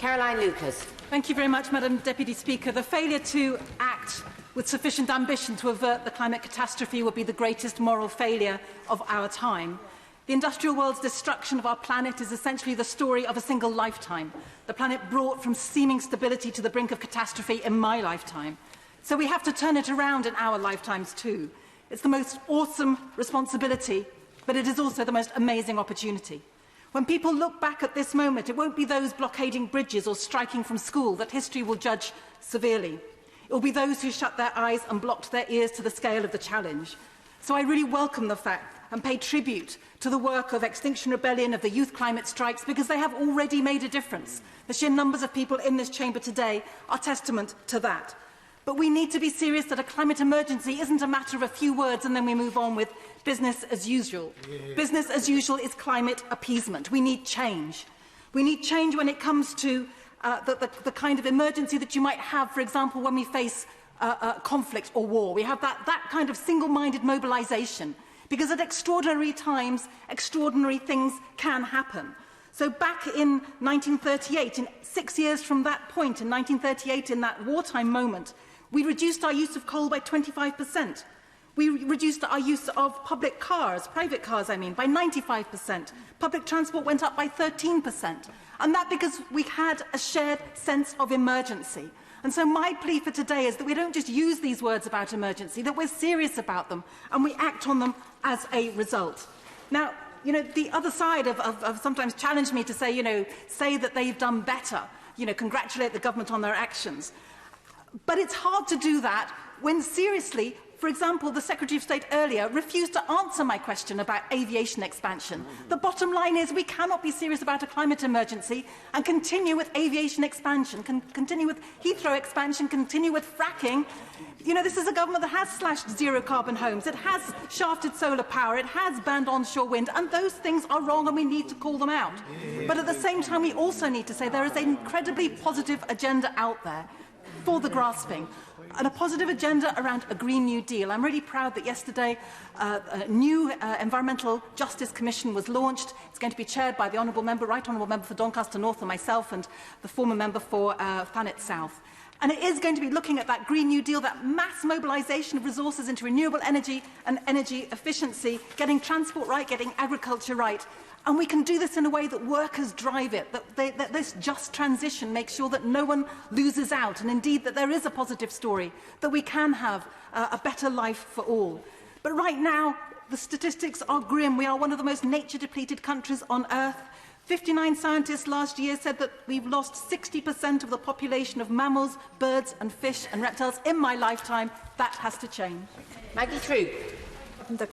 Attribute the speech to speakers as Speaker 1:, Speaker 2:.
Speaker 1: Caroline Lucas.
Speaker 2: Thank you very much, Madam Deputy Speaker. The failure to act with sufficient ambition to avert the climate catastrophe would be the greatest moral failure of our time. The industrial world's destruction of our planet is essentially the story of a single lifetime. The planet brought from seeming stability to the brink of catastrophe in my lifetime. So we have to turn it around in our lifetimes too. It's the most awesome responsibility, but it is also the most amazing opportunity. When people look back at this moment, it won't be those blockading bridges or striking from school that history will judge severely. It will be those who shut their eyes and blocked their ears to the scale of the challenge. So I really welcome the fact and pay tribute to the work of Extinction Rebellion, of the youth climate strikes, because they have already made a difference. The sheer numbers of people in this chamber today are testament to that. But we need to be serious that a climate emergency isn't a matter of a few words and then we move on with business as usual. Yeah. Business as usual is climate appeasement. We need change. We need change when it comes to the kind of emergency that you might have, for example, when we face conflict or war. We have that kind of single-minded mobilisation, because at extraordinary times, extraordinary things can happen. So back in 1938, in 6 years from that point, in 1938, in that wartime moment, we reduced our use of coal by 25%. We reduced our use of public cars, private cars I mean, by 95%. Public transport went up by 13%. And that because we had a shared sense of emergency. And so my plea for today is that we don't just use these words about emergency, that we're serious about them and we act on them as a result. Now, you know, the other side of sometimes challenged me to say, you know, say that they've done better, you know, congratulate the government on their actions. But it's hard to do that when seriously, for example, the Secretary of State earlier refused to answer my question about aviation expansion. The bottom line is we cannot be serious about a climate emergency and continue with aviation expansion, continue with Heathrow expansion, continue with fracking. You know, this is a government that has slashed zero-carbon homes, it has shafted solar power, it has banned onshore wind, and those things are wrong and we need to call them out. But at the same time, we also need to say there is an incredibly positive agenda out there for the grasping, and a positive agenda around a Green New Deal. I'm really proud that yesterday a new Environmental Justice Commission was launched. It's going to be chaired by the Honourable Member, Right Honourable Member for Doncaster North and myself, and the former member for Thanet South. And it is going to be looking at that Green New Deal, that mass mobilisation of resources into renewable energy and energy efficiency, getting transport right, getting agriculture right. And we can do this in a way that workers drive it, that this just transition makes sure that no one loses out, and indeed that there is a positive story, that we can have a better life for all. But right now, the statistics are grim. We are one of the most nature-depleted countries on earth. 59 scientists last year said that we've lost 60% of the population of mammals, birds and fish and reptiles in my lifetime. That has to change.
Speaker 1: Maggie True.